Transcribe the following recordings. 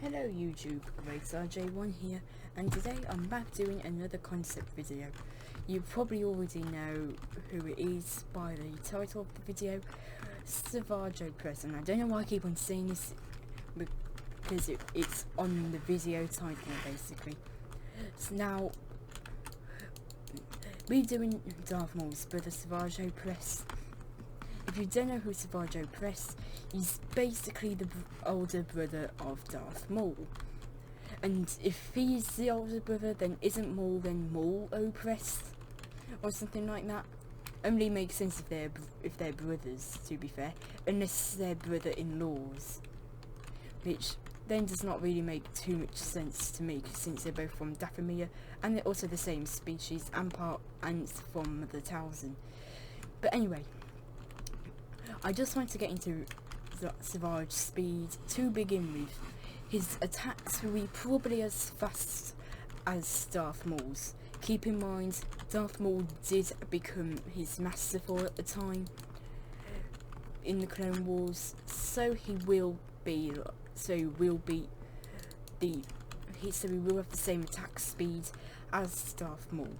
Hello YouTube, GreatRJ1 here, and today I'm back doing another concept video. You probably already know who it is by the title of the video, Opress, and I don't know why I keep on saying this, because it's on the video title basically. So now, we're doing Darth Maul's brother Opress. If you don't know who Opress, he's basically the older brother of Darth Maul. And if he's the older brother, then isn't Maul then Maul Opress? Or something like that? Only makes sense if they're brothers, to be fair. Unless they're brother-in-laws. Which then does not really make too much sense to me, since they're both from Dathomir, and they're also the same species, and from the Talzin. But anyway, I just want to get into Savage speed to begin with. His attacks will be probably as fast as Darth Maul's. Keep in mind, Darth Maul did become his master for a time in the Clone Wars, so he will have the same attack speed as Darth Maul.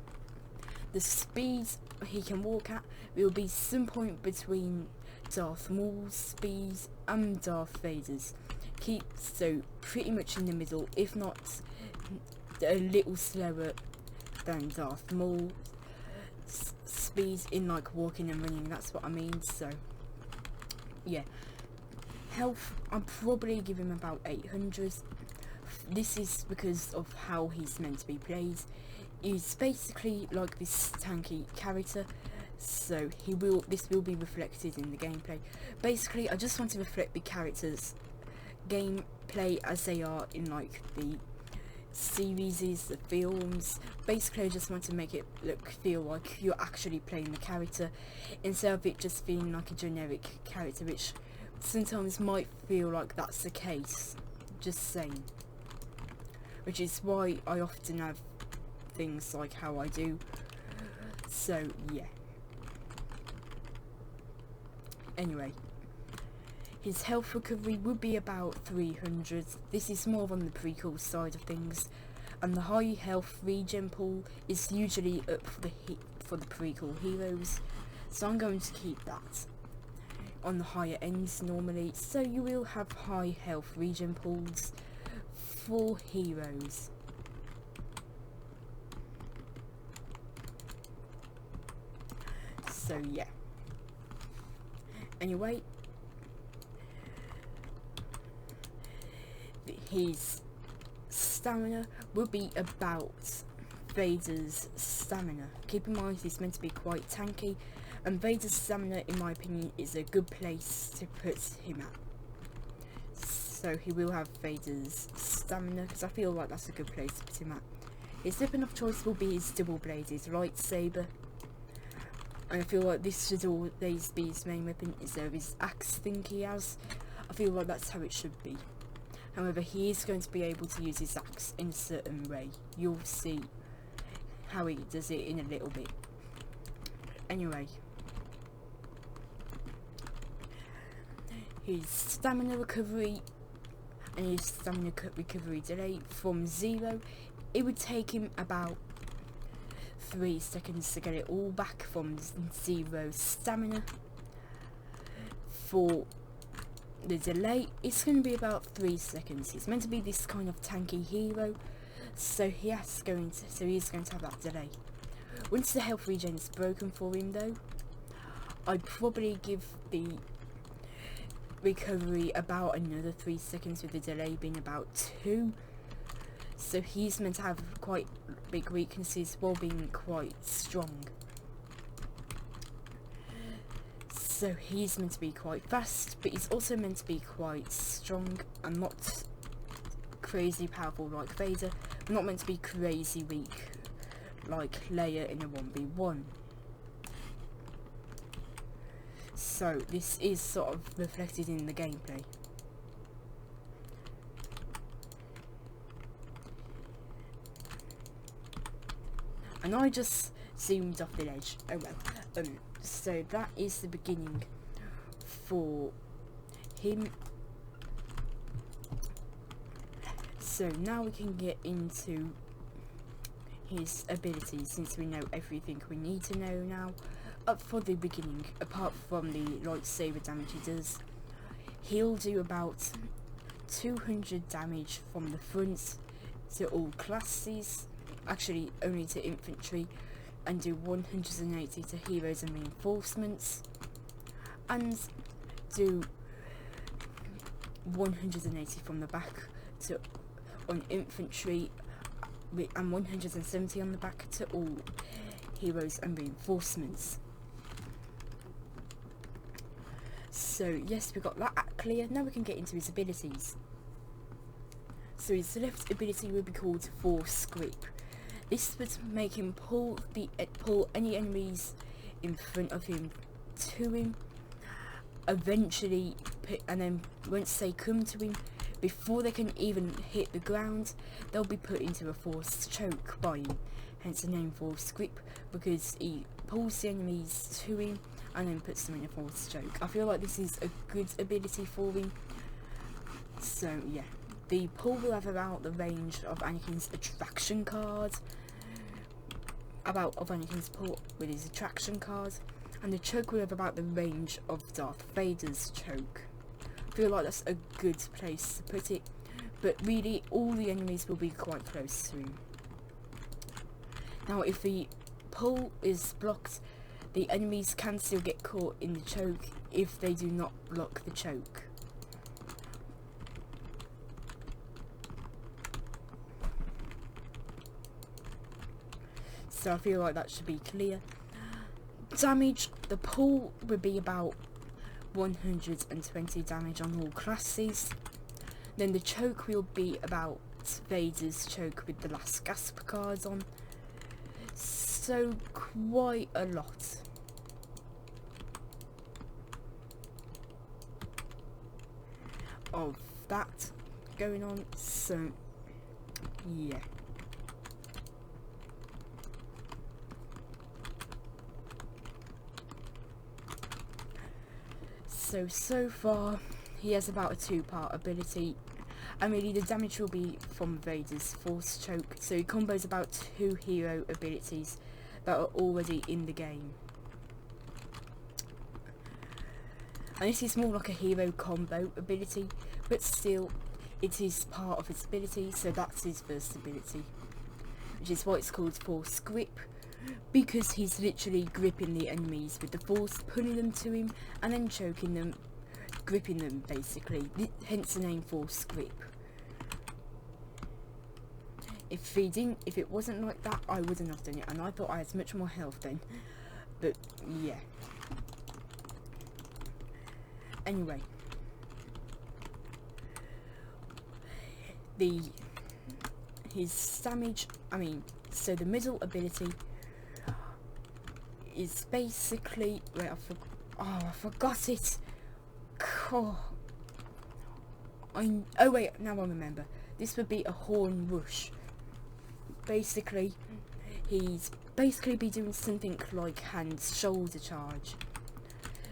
The speed he can walk at will be some point between Darth Maul's speed and Darth Vader's. So pretty much in the middle, if not a little slower than Darth Maul's speed in like walking and running, that's what I mean. So yeah, health I'll probably give him about 800. This is because of how he's meant to be played. He's basically like this tanky character, so this will be reflected in the gameplay. Basically, I just want to reflect the characters' gameplay as they are in like the series, the films. Basically, I just want to make it feel like you're actually playing the character, instead of it just being like a generic character, which sometimes might feel like that's the case. Just saying. Which is why I often have things like how I do. So yeah. Anyway, his health recovery would be about 300. This is more on the prequel side of things, and the high health regen pool is usually up for the prequel heroes, so I'm going to keep that on the higher ends normally. So you will have high health regen pools for heroes. So yeah. Anyway, his stamina will be about Vader's stamina. Keep in mind he's meant to be quite tanky, and Vader's stamina, in my opinion, is a good place to put him at. So he will have Vader's stamina, because I feel like that's a good place to put him at. His weapon of choice will be his double-bladed lightsaber. And I feel like this should always be his main weapon instead of his axe thing he has. I feel like that's how it should be. However, he is going to be able to use his axe in a certain way. You'll see how he does it in a little bit. Anyway, his stamina recovery and his stamina recovery delay from 0, it would take him about 3 seconds to get it all back from 0 stamina. For the delay, it's going to be about 3 seconds. He's meant to be this kind of tanky hero, so he's going to have that delay. Once the health regen is broken for him though, I'd probably give the recovery about another 3 seconds, with the delay being about 2. So he's meant to have quite big weaknesses while being quite strong. So he's meant to be quite fast, but he's also meant to be quite strong and not crazy powerful like Vader. Not meant to be crazy weak like Leia in a 1v1. So this is sort of reflected in the gameplay. And I just zoomed off the ledge. Oh well. So that is the beginning for him. So now we can get into his abilities, since we know everything we need to know now. Up for the beginning, apart from the lightsaber damage he does, he'll do about 200 damage from the front to all classes, actually only to infantry, and do 180 to heroes and reinforcements, and do 180 from the back to on infantry, and 170 on the back to all heroes and reinforcements. So yes, we got that clear. Now we can get into his abilities. So his left ability will be called Force Grip. This would make him pull any enemies in front of him to him, eventually, and then once they come to him, before they can even hit the ground, they'll be put into a force choke by him, hence the name Force Grip, because he pulls the enemies to him and then puts them in a force choke. I feel like this is a good ability for him. So yeah, the pull will have about the range of Anakin's attraction card, of Anakin's pull with his attraction card, and the choke will have about the range of Darth Vader's choke. I feel like that's a good place to put it, but really all the enemies will be quite close to him. Now if the pull is blocked, the enemies can still get caught in the choke if they do not block the choke. So I feel like that should be clear. Damage, the pull would be about 120 damage on all classes. Then the choke will be about Vader's choke with the last gasp cards on. So quite a lot. Of that going on, so yeah. So far he has about a 2-part ability, and really the damage will be from Vader's Force Choke, so he combos about 2 hero abilities that are already in the game. And this is more like a hero combo ability, but still it is part of his ability, so that's his first ability, which is why it's called Force Grip, because he's literally gripping the enemies with the force, pulling them to him and then choking them, gripping them basically, hence the name Force Grip. If it wasn't like that, I wouldn't have done it, and I thought I had much more health then, but yeah. Anyway, his damage, so the middle ability is basically, wait, I forgot it. Oh wait, now I remember. This would be a horn rush. Basically, he's be doing something like hand-shoulder charge.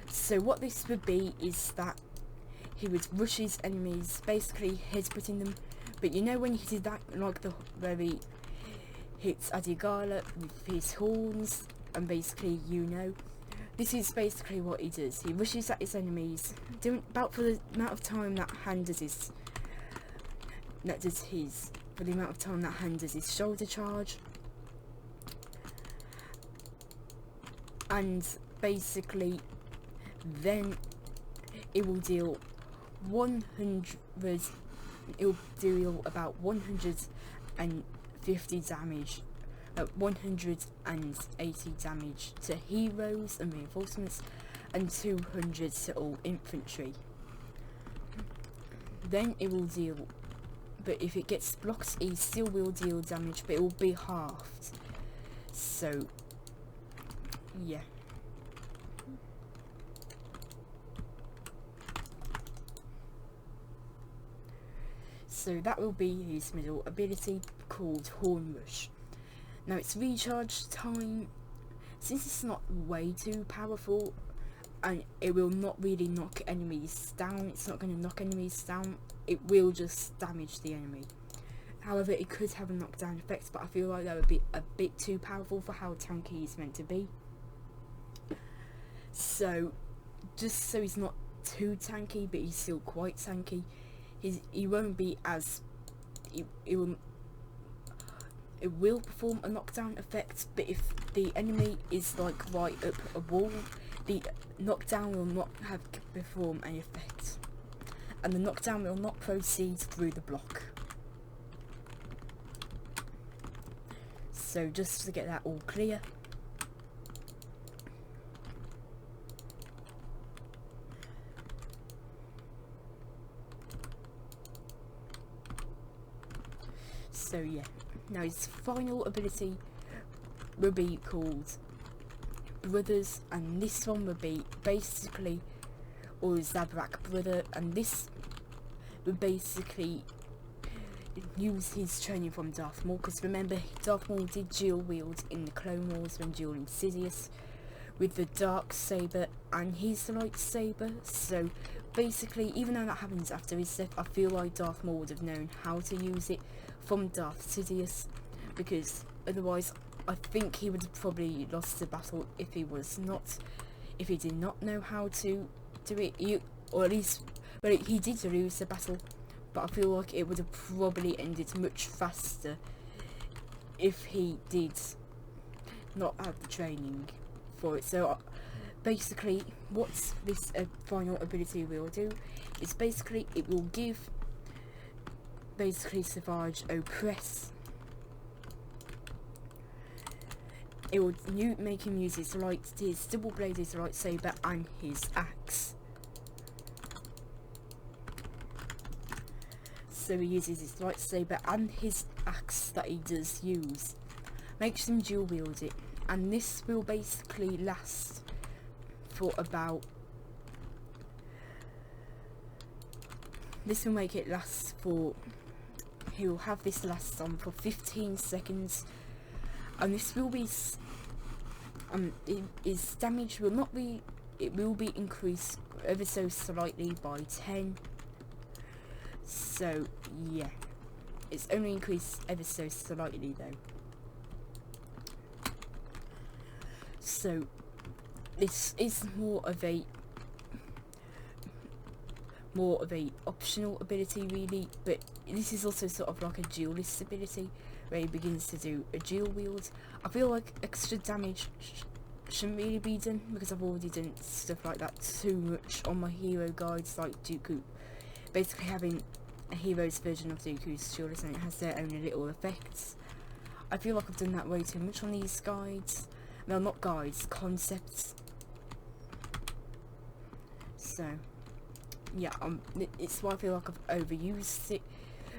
So what this would be is that he would rush his enemies, basically headbutting them. But you know when he did that, like where he hits Adigala with his horns, and basically, this is basically what he does. He rushes at his enemies, doing about for the amount of time that hand does his shoulder charge, and basically then it will deal 100. It'll deal about 150 damage. 180 damage to heroes and reinforcements, and 200 to all infantry. Then it will deal, but if it gets blocked, it still will deal damage, but it will be halved. So yeah. So that will be his middle ability, called Horn Rush. Now its recharge time, since it's not way too powerful, and it will not really knock enemies down, it will just damage the enemy. However, it could have a knockdown effect, but I feel like that would be a bit too powerful for how tanky he's meant to be. So, just so he's not too tanky, but he's still quite tanky, he won't be as... It will perform a knockdown effect, but if the enemy is like right up a wall, the knockdown will not have perform any effect, and the knockdown will not proceed through the block. So just to get that all clear. So yeah, now his final ability will be called Brothers, and this one will be basically, or Zabrak Brother, and this will basically use his training from Darth Maul, because remember, Darth Maul did dual wield in the Clone Wars when dueling Sidious with the dark saber and his lightsaber. So basically, even though that happens after his death, I feel like Darth Maul would have known how to use it from Darth Sidious, because otherwise I think he would have probably lost the battle if he did not know how to do it. Or at least, well, he did lose the battle, but I feel like it would have probably ended much faster if he did not have the training for it. So basically, what this final ability will do is basically it will give Savage Opress. It will make him use his double-bladed lightsaber and his axe. So he uses his lightsaber and his axe that he does use, makes him dual wield it, and this will basically last for about... This will make it last for... He will have this last on for 15 seconds, and this will be... his damage will not be... It will be increased ever so slightly by 10. So yeah, it's only increased ever so slightly though. So this is more of a optional ability really, but this is also sort of like a duelist ability where he begins to do a dual wield. I feel like extra damage shouldn't really be done, because I've already done stuff like that too much on my hero guides, like Dooku. Basically having a hero's version of Dooku's duelist, and it has their own little effects. I feel like I've done that way too much on these guides. Well, not guides, concepts. So yeah, it's why I feel like I've overused it,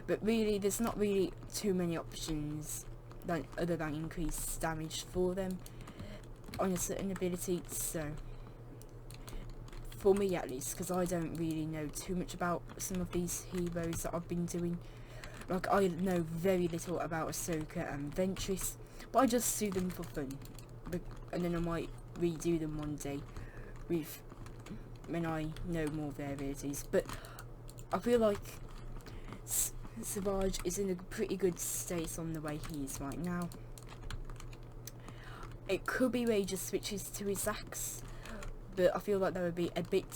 but really there's not really too many options other than increased damage for them on a certain ability. So for me at least, because I don't really know too much about some of these heroes that I've been doing. Like, I know very little about Ahsoka and Ventress, but I just do them for fun, and then I might redo them one day when I know more of their abilities. But I feel like Savage is in a pretty good state on the way he is right now. It could be where he just switches to his axe, but I feel like that would be a bit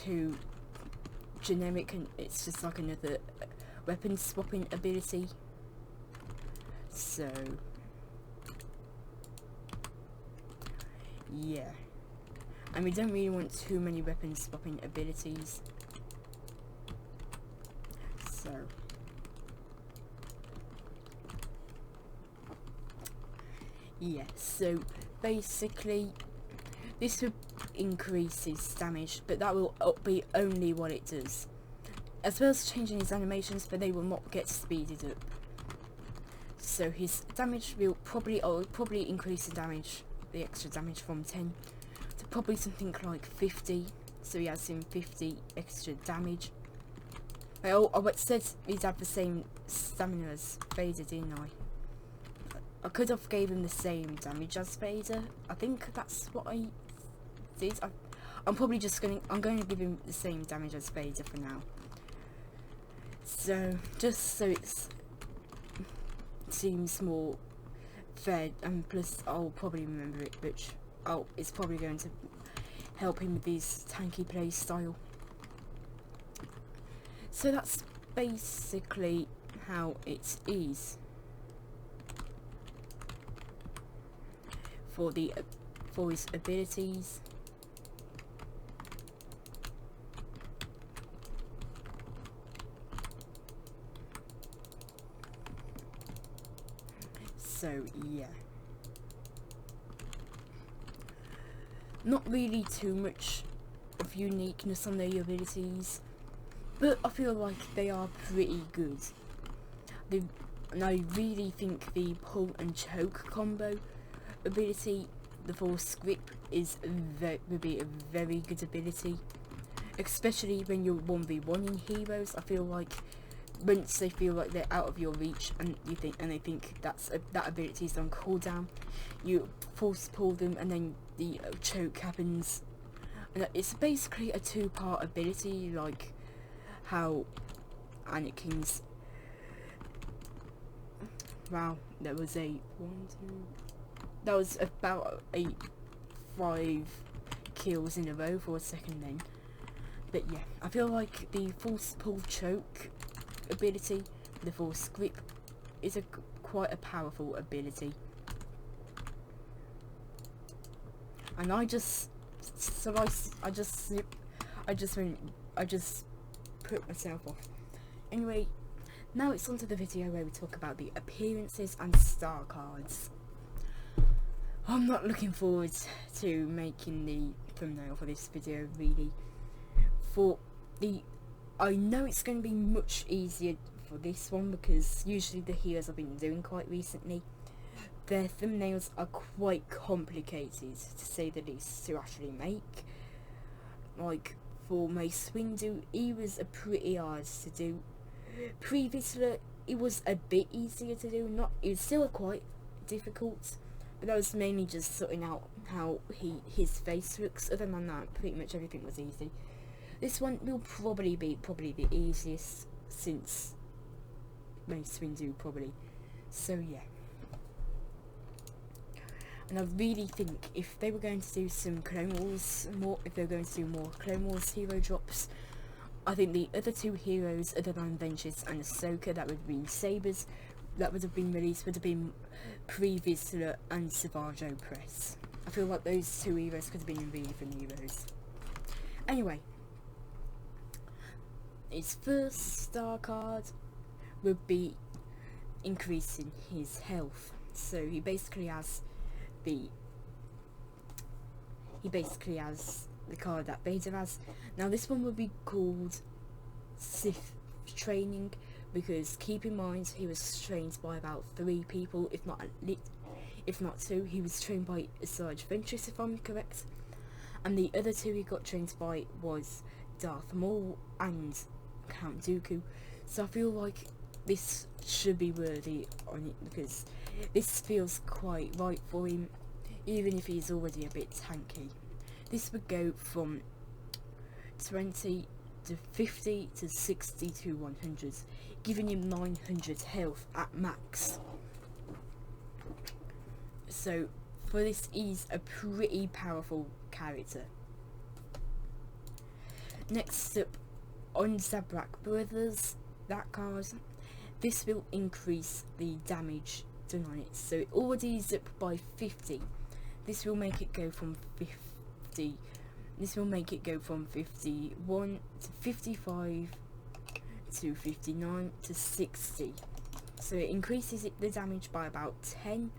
too generic, and it's just like another weapon swapping ability. So yeah, and we don't really want too many weapon swapping abilities. So yeah, so basically this will increase his damage, but that will be only what it does, as well as changing his animations, but they will not get speeded up. So his damage will probably increase the damage, the extra damage, from 10 to probably something like 50. So he has him 50 extra damage. Well, I said he'd have the same stamina as Vader, didn't I? I could have gave him the same damage as Vader. I think that's what I did. I'm probably just going to give him the same damage as Vader for now. So just so it's seems more fair, and plus I'll probably remember it, which it's probably going to help him with his tanky play style. So that's basically how it is for his abilities. So yeah, not really too much of uniqueness on their abilities, but I feel like they are pretty good. And I really think the pull and choke combo ability, the force grip, would be a very good ability, especially when you're 1v1ing heroes. I feel like once they feel like they're out of your reach and they think that ability is on cooldown, you force pull them and then the choke happens. And it's basically a two-part ability, like how Anakin's. Wow, that was about 5 kills in a row for a second then. But yeah, I feel like the force pull choke ability, the force grip, is quite a powerful ability. And I just put myself off. Anyway, now it's on to the video where we talk about the appearances and star cards. I'm not looking forward to making the thumbnail for this video, really. I know it's going to be much easier for this one, because usually the heroes I've been doing quite recently, their thumbnails are quite complicated, to say the least, to actually make. Like for Mace Windu, he was a pretty hard to do. Previously, it was a bit easier to do. It was still quite difficult, but that was mainly just sorting out how his face looks. Other than that, pretty much everything was easy. This one will probably be the easiest since Mace Windu, probably. So yeah. And I really think if they were going to do some Clone Wars, if they were going to do more Clone Wars hero drops, I think the other two heroes, other than Vengeance and Ahsoka, that would have been Sabers, that would have been released, would have been Pre Vizsla and Savage Opress. I feel like those two heroes could have been really fun heroes. Anyway, his first star card would be increasing his health. So he basically has the card that Vader has. Now this one would be called Sith Training, because keep in mind he was trained by about 3 people, if not 2. He was trained by Asajj Ventress, if I'm correct, and the other 2 he got trained by was Darth Maul and Count Dooku. So I feel like this should be worthy on it, because this feels quite right for him, even if he's already a bit tanky. This would go from 20 to 50 to 60 to 100, giving him 900 health at max. So for this, he's a pretty powerful character. Next up, on Zabrak Brothers, that card, this will increase the damage done on it. So it already is up by 50. This will make it go from 50. This will make it go from 51 to 55 to 59 to 60. So it increases the damage by about 10,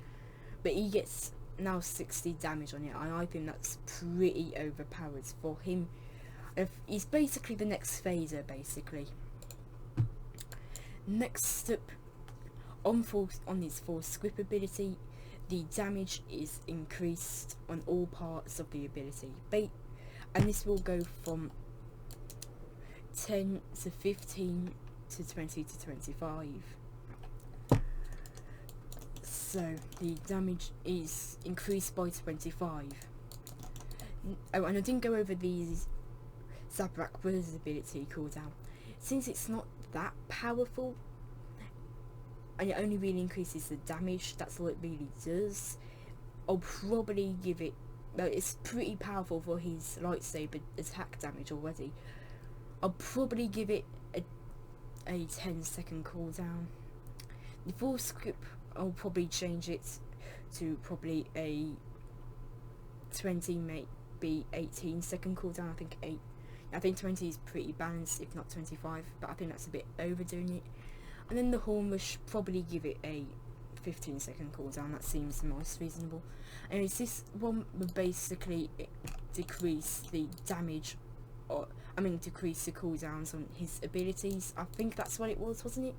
but he gets now 60 damage on it, and I think that's pretty overpowered for him. He's basically the next phaser, basically. Next up, on his force grip ability, the damage is increased on all parts of the ability, and this will go from 10 to 15 to 20 to 25. So the damage is increased by 25. Oh, and I didn't go over these Zabrak Brothers' ability cooldown. Since it's not that powerful, and it only really increases the damage. That's all it really does. I'll probably give it, well, it's pretty powerful for his lightsaber attack damage already. I'll probably give it a 10-second cooldown. The Force Grip, I'll probably change it to probably a 20, maybe 18-second cooldown. I think 20 is pretty balanced, if not 25, but I think that's a bit overdoing it. And then the Horn Rush, probably give it a 15-second cooldown. That seems the most reasonable. And this one will basically decrease the damage, or decrease the cooldowns on his abilities. I think that's what it was, wasn't it?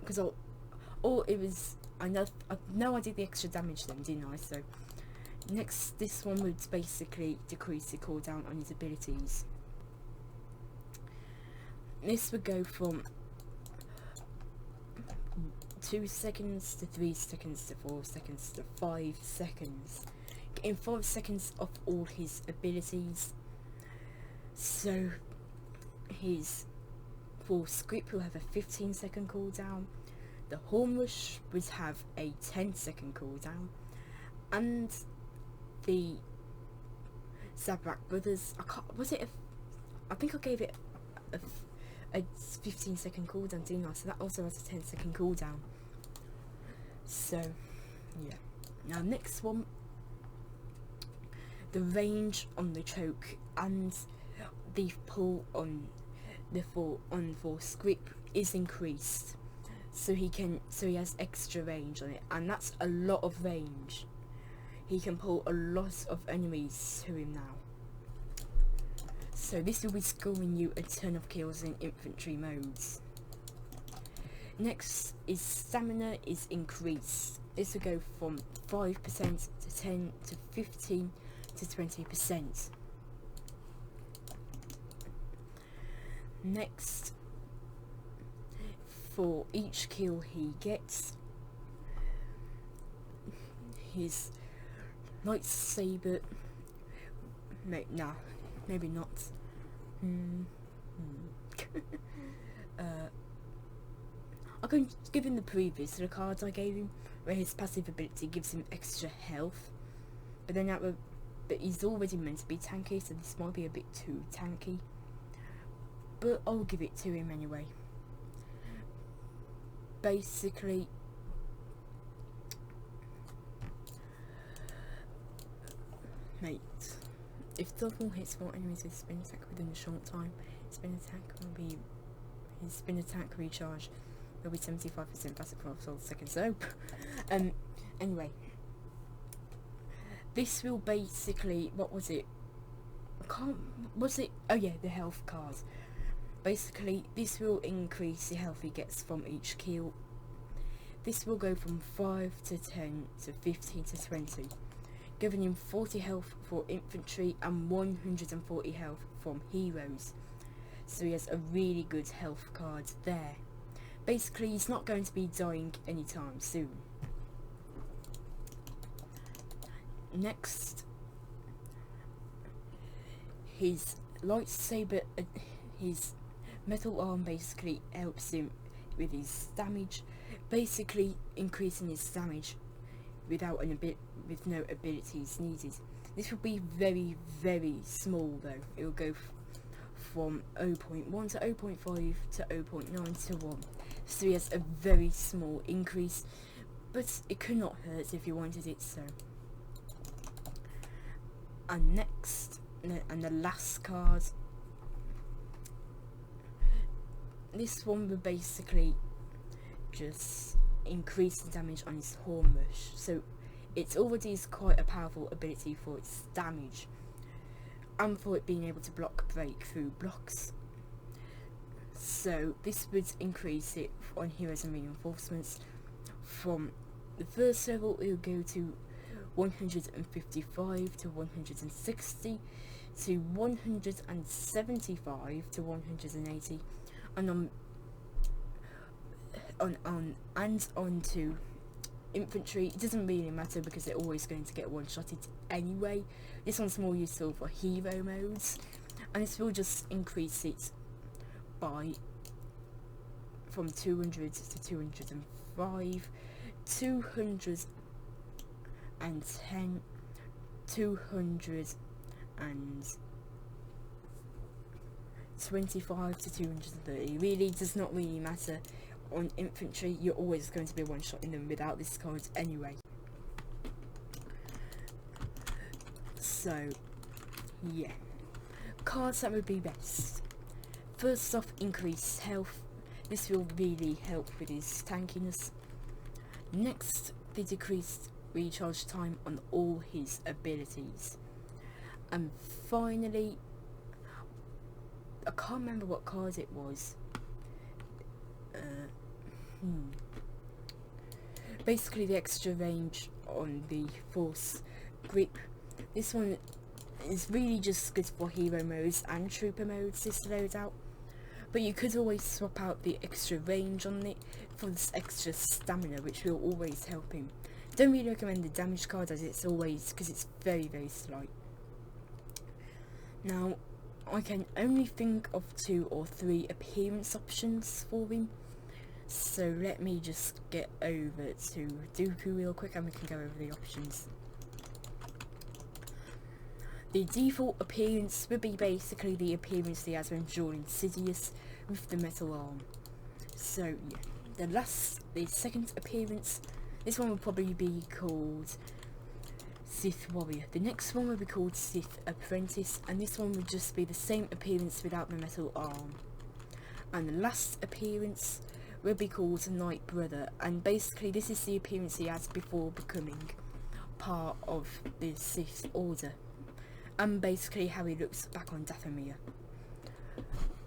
Because it was. I know I did the extra damage then, didn't I? So next, this one would basically decrease the cooldown on his abilities. This would go from 2 seconds to 3 seconds to 4 seconds to 5 seconds. Getting 5 seconds off all his abilities. So his Force Grip will have a 15-second cooldown. The Horn Rush would have a 10-second cooldown. And the Zabrak Brothers, I think I gave it a 15-second cooldown, didn't I? So that also has a 10-second cooldown. So yeah. Now next one, the range on the choke and the pull on the Force Grip is increased, so he has extra range on it, and that's a lot of range. He can pull a lot of enemies to him now. So this will be scoring you a ton of kills in infantry modes. Next is stamina is increased. This will go from 5% to 10 to 15 to 20%. Next, for each kill he gets, his lightsaber, maybe not. I can give him the previous to the cards I gave him, where his passive ability gives him extra health, but he's already meant to be tanky, so this might be a bit too tanky. But I'll give it to him anyway. Basically, mate, if double hits 4 enemies with spin attack within a short time, his spin attack recharge will be 75% faster for 12 seconds. So, anyway, this will basically, what was it? Oh yeah, the health card. Basically, this will increase the health he gets from each kill. This will go from 5 to 10 to 15 to 20, giving him 40 health for infantry and 140 health from heroes. So he has a really good health card there. Basically, he's not going to be dying anytime soon. Next, his lightsaber, his metal arm basically helps him with his damage, basically increasing his damage with no abilities needed. This will be very, very small though. It will go from 0.1 to 0.5 to 0.9 to 1. So he has a very small increase, but it could not hurt if you wanted it so. And next, and the last card, this one will basically just increase the damage on his Horn Rush. So it's already quite a powerful ability for its damage and for it being able to break through blocks. So this would increase it on heroes and reinforcements. From the first level, it will go to 155 to 160 to 175 to 180, and on to infantry. It doesn't really matter because they're always going to get one-shotted anyway. This one's more useful for hero modes, and this will just increase it by from 200 to 205, 210, 225 to 230. Really does not really matter. On infantry, you're always going to be one shot in them without this card anyway. So yeah, cards that would be best. First off, increased health. This will really help with his tankiness. Next, the decreased recharge time on all his abilities. And finally, I can't remember what card it was. Basically the extra range on the force grip. This one is really just good for hero modes and trooper modes this loadout, but you could always swap out the extra range on it for this extra stamina, which will always help him. Don't really recommend the damage card as it's always, because it's very slight. Now I can only think of 2 or 3 appearance options for him, so let me just get over to Dooku real quick and we can go over the options. The default appearance would be basically the appearance he has when dueling Sidious with the metal arm. So yeah, the second appearance, this one would probably be called Sith Warrior. The next one would be called Sith Apprentice, and this one would just be the same appearance without the metal arm. And the last appearance will be called Night Brother, and basically this is the appearance he has before becoming part of the Sith Order, and basically how he looks back on Dathomir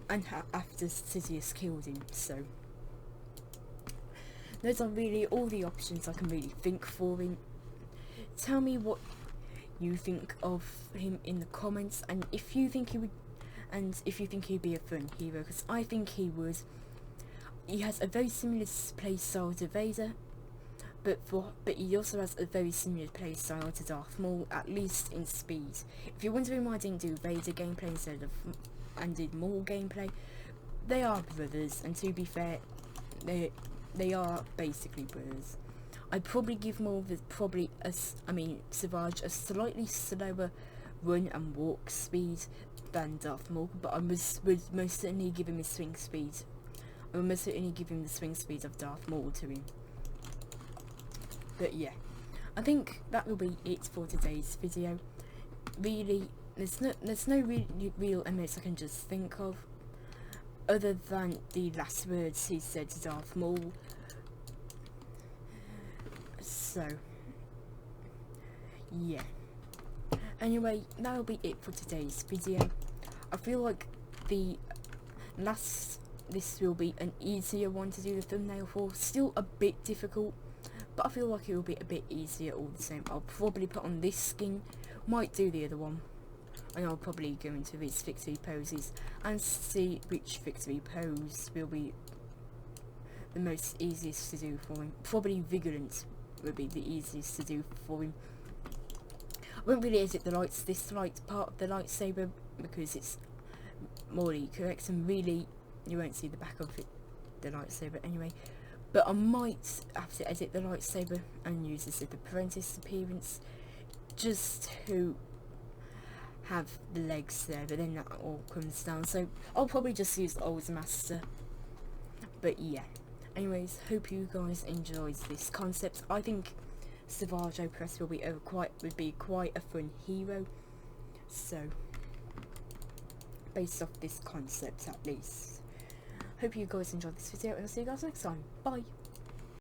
and after Sidious killed him. So those are really all the options I can really think for him. Tell me what you think of him in the comments, and if you think he would, and if you think he'd be a fun hero, because I think he would. He has a very similar playstyle to Vader, but he also has a very similar playstyle to Darth Maul, at least in speed. If you're wondering why I didn't do Vader gameplay instead of and did Maul gameplay, they are brothers, and to be fair, they are basically brothers. I'd probably give Maul Savage a slightly slower run and walk speed than Darth Maul, but I would most certainly give him his swing speed. I would most certainly give him the swing speed of Darth Maul to him. But yeah, I think that will be it for today's video. Really, there's no real emotes I can just think of, other than the last words he said to Darth Maul. So yeah, anyway, that'll be it for today's video. I feel like this will be an easier one to do the thumbnail for, still a bit difficult, but I feel like it will be a bit easier all the same. I'll probably put on this skin, might do the other one, and I'll probably go into these victory poses and see which victory pose will be the most easiest to do for him. Probably Vigilant will be the easiest to do for him. I won't really edit this light part of the lightsaber because it's morally correct, and really you won't see the back of it, the lightsaber anyway. But I might have to edit the lightsaber and use this as the Apprentice appearance, just to have the legs there, but then that all comes down. So I'll probably just use Old Master. But yeah, anyways, hope you guys enjoyed this concept. I think Savage Opress would be quite a fun hero. So based off this concept at least. Hope you guys enjoyed this video, and I'll see you guys next time. Bye!